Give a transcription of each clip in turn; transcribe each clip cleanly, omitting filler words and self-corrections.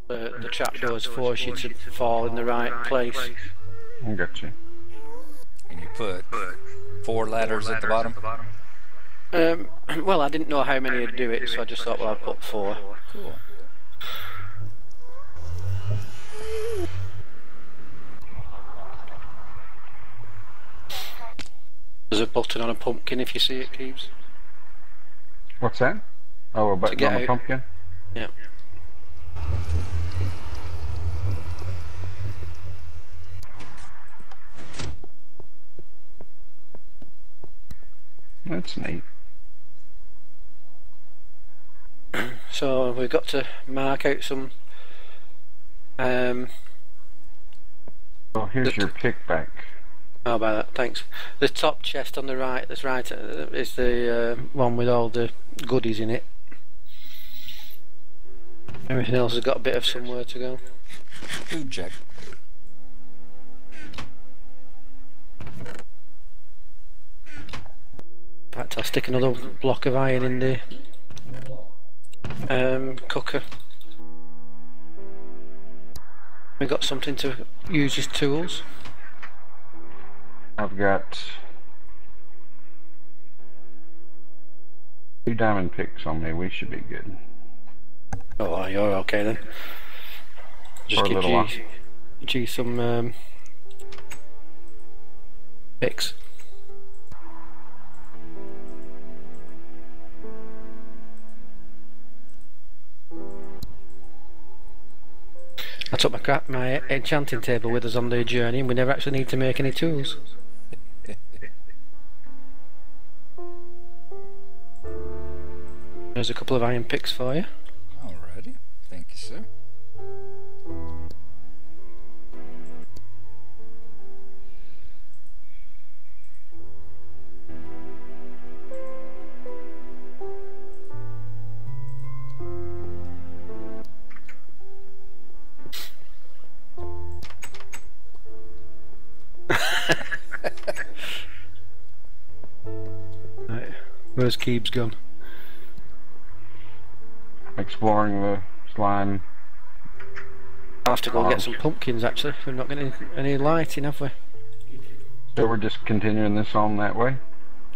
the trapdoors force you to fall in the right place. I got you. And you put 4 ladders at the bottom? Well, I didn't know how many would do it, so I just thought, well, I'd put 4. Cool. There's a button on a pumpkin if you see it, Keeps. What's that? Oh, a button on the pumpkin? Yeah. That's neat. So we've got to mark out some. Well, here's your pick back. How about that? Thanks. The top chest on the right, that's right, is the one with all the goodies in it. Everything else has got a bit of somewhere to go. Food check. In fact, I'll stick another block of iron in the cooker. We've got something to use as tools. I've got 2 diamond picks on me. We should be good. Oh, you're okay then. Just give G some picks. I took my enchanting table with us on the journey, and we never actually need to make any tools. There's a couple of iron picks for you. Alrighty, thank you, sir. Right. Where's Keeb's gone? Exploring the slime. I'll have to go and get some pumpkins actually. We've not got any lighting, have we? So we're just continuing this on that way?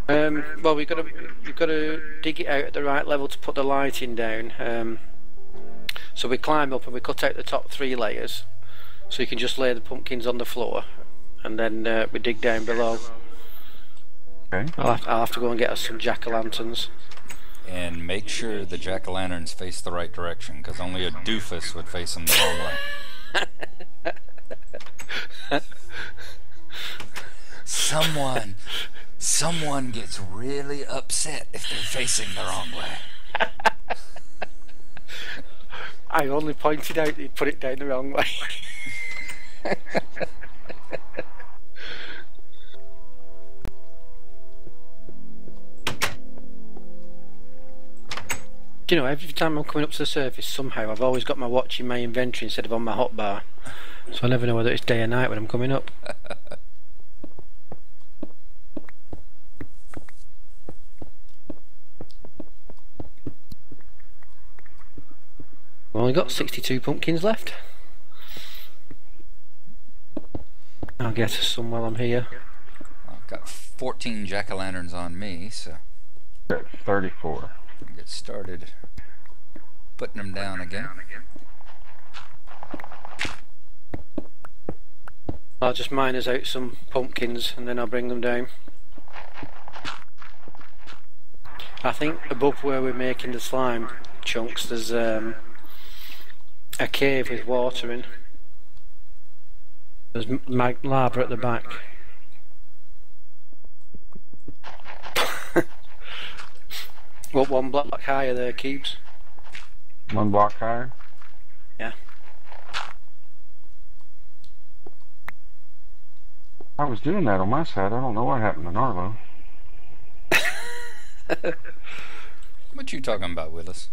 Well, you've got to dig it out at the right level to put the lighting down. So we climb up and we cut out the top 3 layers, so you can just lay the pumpkins on the floor, and then we dig down below. Okay. I'll have to go and get us some jack-o'-lanterns. And make sure the jack-o'-lanterns face the right direction, because only a doofus would face them the wrong way. Someone gets really upset if they're facing the wrong way. I only pointed out that you put it down the wrong way. You know, every time I'm coming up to the surface, somehow I've always got my watch in my inventory instead of on my hotbar, so I never know whether it's day or night when I'm coming up. We've only got 62 pumpkins left. I'll get us some while I'm here. I've got 14 jack-o'-lanterns on me, so Got 34. I'll get started putting them down again. I'll just mine us out some pumpkins and then I'll bring them down. I think above where we're making the slime chunks there's a cave with water in. There's lava at the back. What, 1 block higher there, Keebs? 1 block higher? Yeah. I was doing that on my side. I don't know what happened to Gnarlo. What you talking about, Willis?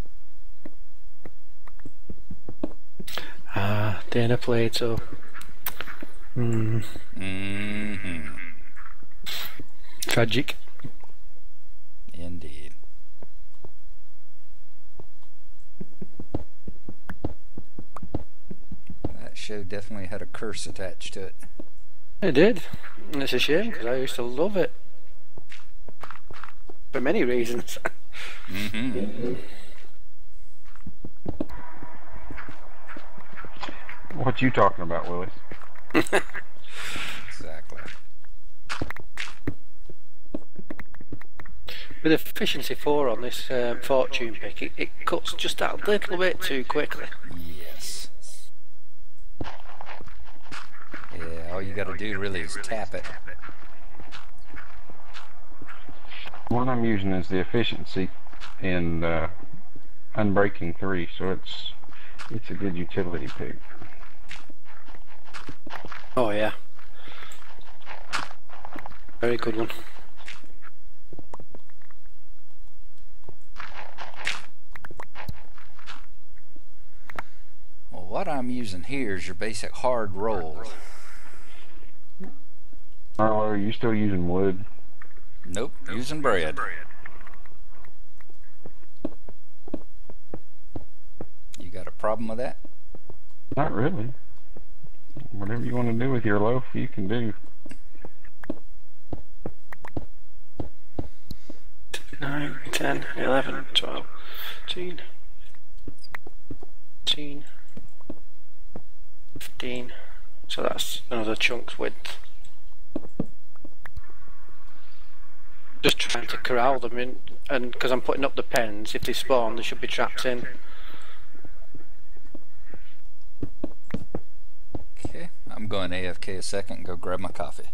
Dana Plato. Tragic. Indeed. show definitely had a curse attached to it. It did. And it's a shame because I used to love it. For many reasons. Mm-hmm. What you talking about, Willis? Exactly. With efficiency 4 on this fortune pick, it cuts just that little bit too quickly. Yes. Yeah, all you gotta do really is tap it. What I'm using is the efficiency in Unbreaking 3, so it's a good utility pick. Oh yeah. Very good one. Well, what I'm using here is your basic hard roll. Gnarlo, are you still using wood? Nope, using bread. You got a problem with that? Not really. Whatever you want to do with your loaf, you can do. 9, 10, 11, 12, 13, 14, 15. So that's another chunk's width. Just trying to corral them in, and because I'm putting up the pens, if they spawn, they should be trapped in. Okay, I'm going AFK a second and go grab my coffee.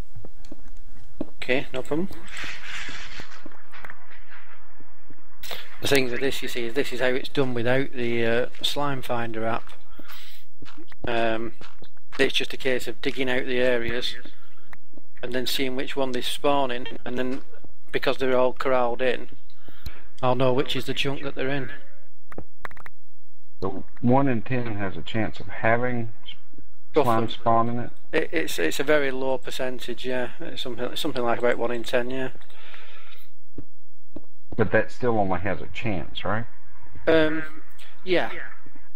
Okay, no problem. The thing with this, you see, is this is how it's done without the slime finder app. It's just a case of digging out the areas and then seeing which one they spawn in, and then because they're all corralled in, I'll know which is the chunk that they're in. So 1 in 10 has a chance of having slime spawn in it? It's a very low percentage, yeah. It's something like about 1 in 10, yeah. But that still only has a chance, right? Yeah.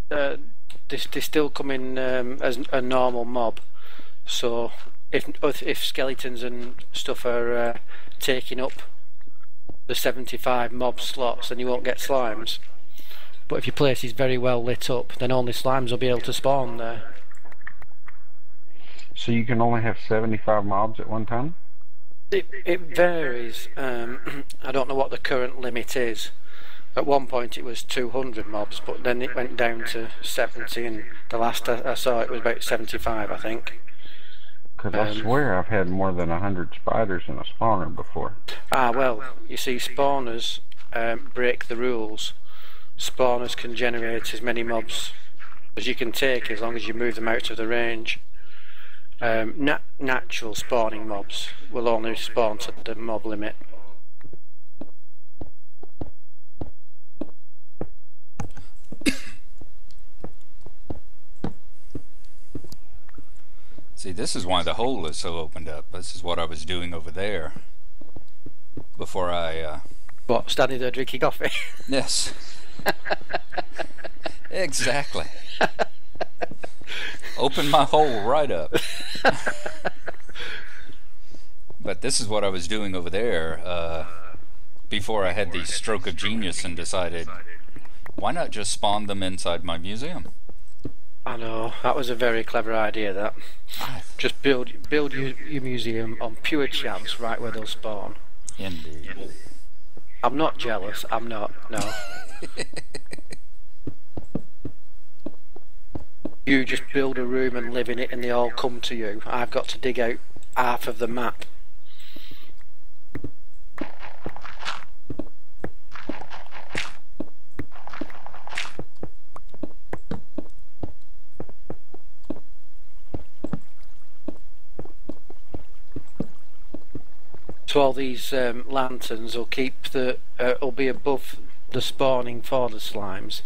They still come in as a normal mob. So if skeletons and stuff are taking up the 75 mob slots, then you won't get slimes. But if your place is very well lit up, then only slimes will be able to spawn there. So you can only have 75 mobs at one time? It varies. I don't know what the current limit is. At one point it was 200 mobs, but then it went down to 70, and the last I saw it was about 75, I think. Because I swear I've had more than 100 spiders in a spawner before. Ah, well, you see, spawners break the rules. Spawners can generate as many mobs as you can take as long as you move them out of the range. Natural spawning mobs will only spawn to the mob limit. See, this is why the hole is so opened up. This is what I was doing over there before I... What, standing there drinking coffee? Yes. Exactly. Open my hole right up. But this is what I was doing over there before I had the stroke of genius and decided, why not just spawn them inside my museum? I know, that was a very clever idea, that. Just build your museum on pure chance right where they'll spawn. Indeed. I'm not jealous, I'm not, no. You just build a room and live in it and they all come to you. I've got to dig out half of the map. So all these lanterns will keep will be above the spawning for the slimes.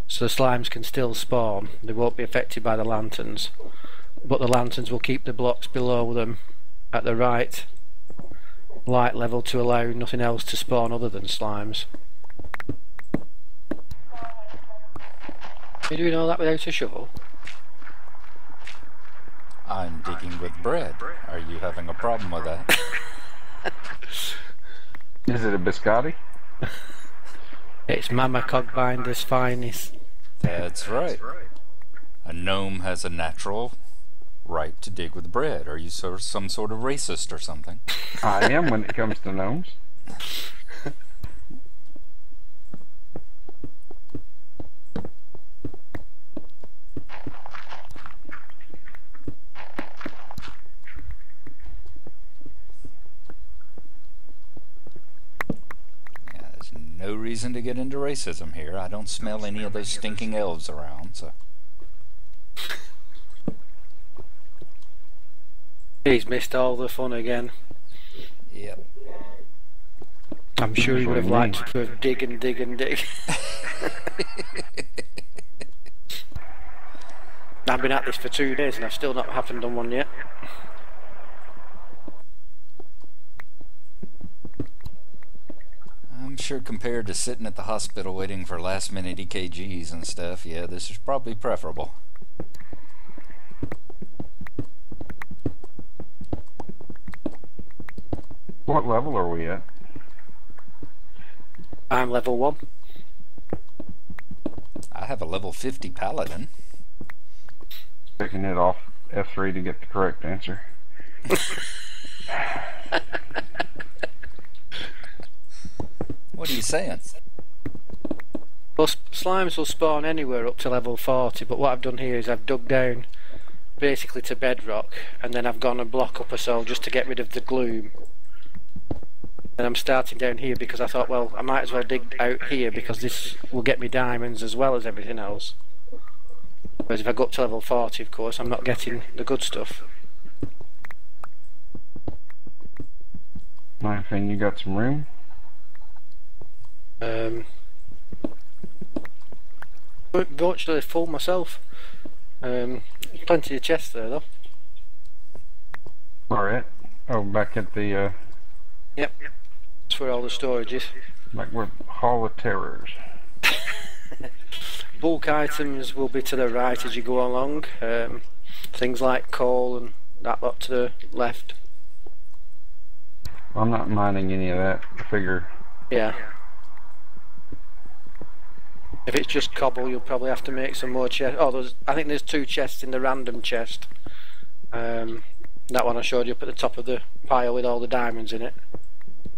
So the slimes can still spawn, they won't be affected by the lanterns, but the lanterns will keep the blocks below them at the right light level to allow nothing else to spawn other than slimes. Are you doing all that without a shovel? I'm digging with bread. Are you having a problem with that? Is it a biscotti? It's Mama Cogbinder's finest. That's right. A gnome has a natural right to dig with bread. Are you some sort of racist or something? I am when it comes to gnomes. Yeah, there's no reason to get into racism here. I don't smell any of those stinking elves around, so... He's missed all the fun again. Yep. I'm sure he would have liked to have dig and dig and dig. I've been at this for 2 days and I've still not haven't done one yet. I'm sure compared to sitting at the hospital waiting for last minute EKGs and stuff, yeah, this is probably preferable. What level are we at? I'm level 1. I have a level 50 paladin. Picking it off F3 to get the correct answer. What are you saying? Well, slimes will spawn anywhere up to level 40, but what I've done here is I've dug down basically to bedrock, and then I've gone a block up or so just to get rid of the gloom. And I'm starting down here because I thought, well, I might as well dig out here because this will get me diamonds as well as everything else. Whereas if I go up to level 40, of course, I'm not getting the good stuff. Mindfiend, you got some room? Virtually full myself. Plenty of chests there though. Alright. Oh, back at the, Yep. That's where all the storage is. like we're Hall of Terrors. Bulk items will be to the right as you go along. Things like coal and that lot to the left. I'm not mining any of that. I figure. Yeah. If it's just cobble, you'll probably have to make some more chests. Oh, I think there's 2 chests in the random chest. That one I showed you up at the top of the pile with all the diamonds in it.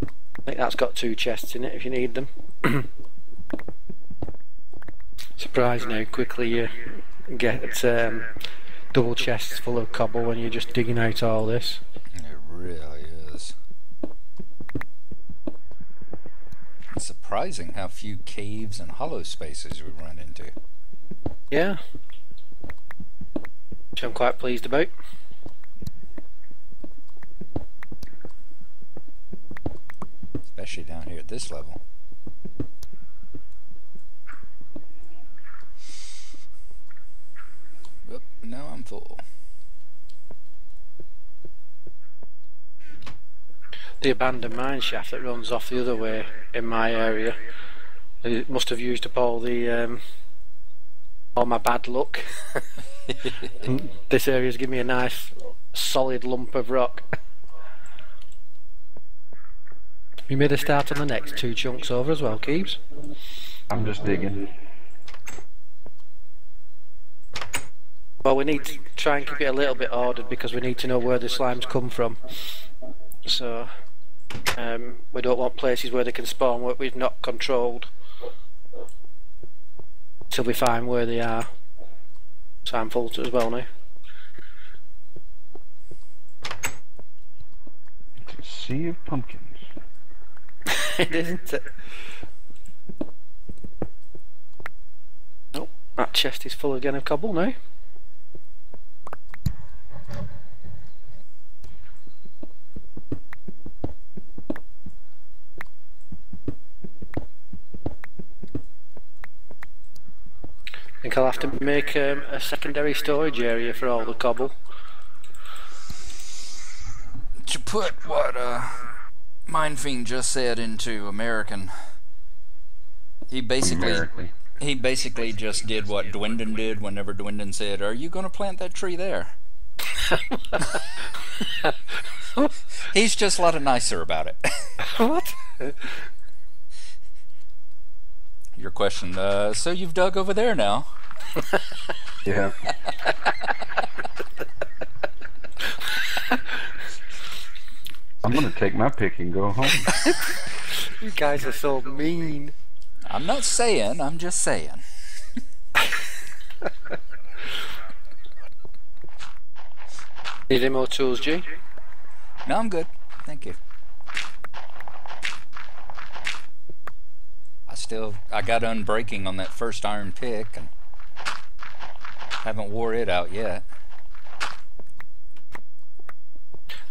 I think that's got 2 chests in it if you need them. Surprising how quickly you get double chests full of cobble when you're just digging out all this. It really is. It's surprising how few caves and hollow spaces we run into. Yeah. Which I'm quite pleased about. Especially down here at this level. Oop, now I'm full. The abandoned mine shaft that runs off the other way in my area, it must have used up all the all my bad luck. This area's given me a nice solid lump of rock. We made a start on the next 2 chunks over as well, Keebs. I'm just digging. Well, we need to try and keep it a little bit ordered because we need to know where the slimes come from. So we don't want places where they can spawn what we've not controlled till we find where they are. So I'm full as well now. It's a sea of pumpkins. It isn't it? Oh, that chest is full again of cobble now. I think I'll have to make a secondary storage area for all the cobble. To put what Mindfiend just said into American, he basically just did what Dwindon did whenever Dwindon said, "Are you going to plant that tree there?" He's just a lot nicer about it. What? Your question, so you've dug over there now? Yeah. I'm gonna take my pick and go home. You guys are so mean. I'm not saying, I'm just saying. Need any more tools, G? No, I'm good. Thank you. I got unbreaking on that first iron pick and haven't wore it out yet.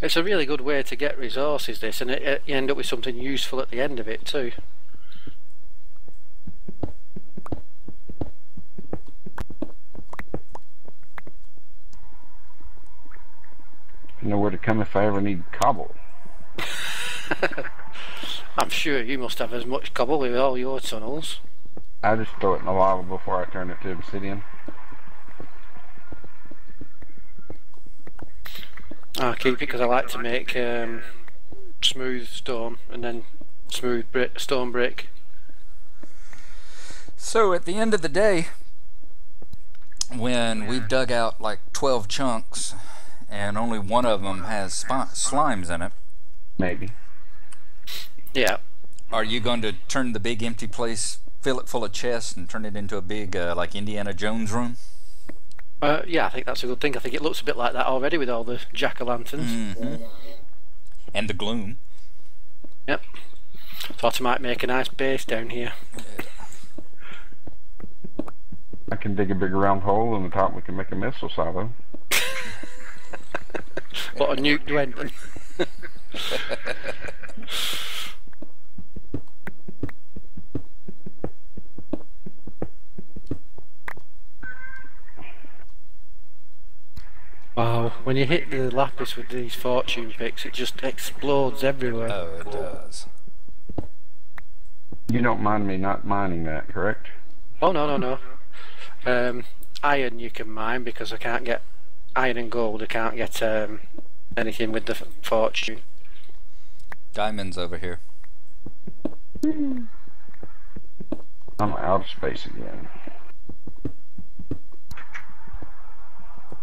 It's a really good way to get resources, this, and you end up with something useful at the end of it too. I know where to come if I ever need cobble. I'm sure you must have as much cobble with all your tunnels. I just throw it in the lava before I turn it to obsidian. I keep it because I like to make smooth stone and then smooth stone brick. So at the end of the day, when we've dug out like 12 chunks and only one of them has slimes in it, Maybe. Yeah. are you going to turn the big empty place, fill it full of chests and turn it into a big like Indiana Jones room? Yeah, I think that's a good thing. I think it looks a bit like that already with all the jack-o'-lanterns. Mm-hmm. And the gloom. Yep. Thought I might make a nice base down here. I can dig a big round hole in the top. We can make a missile silo. What a nuke went. Wow, when you hit the lapis with these fortune picks, it just explodes everywhere. Oh, it does. You don't mind me not mining that, correct? Oh, no. Iron you can mine because I can't get iron and gold. I can't get anything with the fortune. Diamonds over here. I'm out of space again.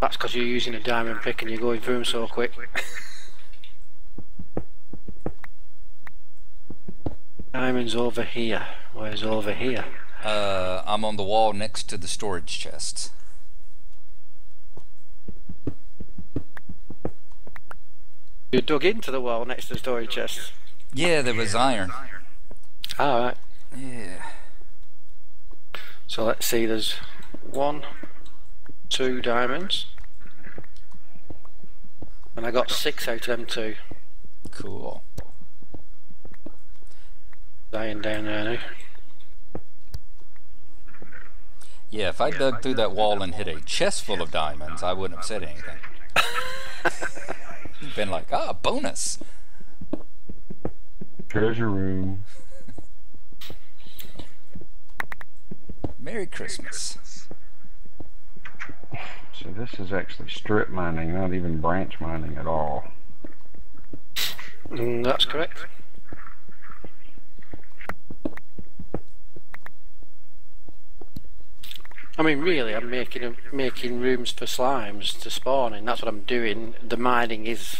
That's because you're using a diamond pick and you're going through them so quick. Diamonds over here. Where's over here? I'm on the wall next to the storage chests. You dug into the wall next to the storage chest. Yeah, there was iron. Alright. Yeah. So let's see, there's 1, 2 diamonds. And I got 6 out of them too. Cool. Iron down there now. Yeah, if I dug through that wall and hit a chest full of diamonds, I wouldn't have said anything. Been like, ah, bonus. Treasure room. Merry Christmas. So this is actually strip mining, not even branch mining at all. That's correct. I mean, really, I'm making rooms for slimes to spawn in. That's what I'm doing. The mining is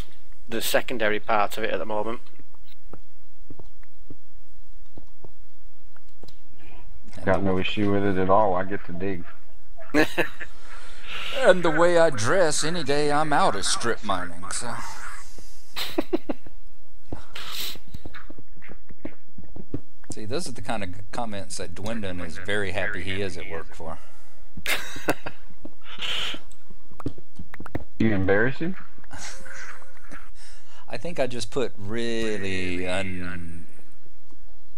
the secondary part of it at the moment. Got no issue with it at all. I get to dig. And the way I dress, any day I'm out of strip mining, so. See, those are the kind of comments that Dwindon is very happy he is at work for. You embarrass him? I think I just put really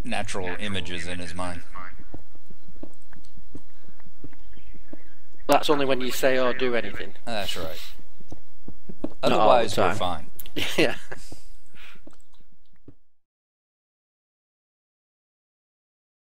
unnatural images in his mind. That's only when you say or do anything. That's right. Otherwise, we're fine. Yeah.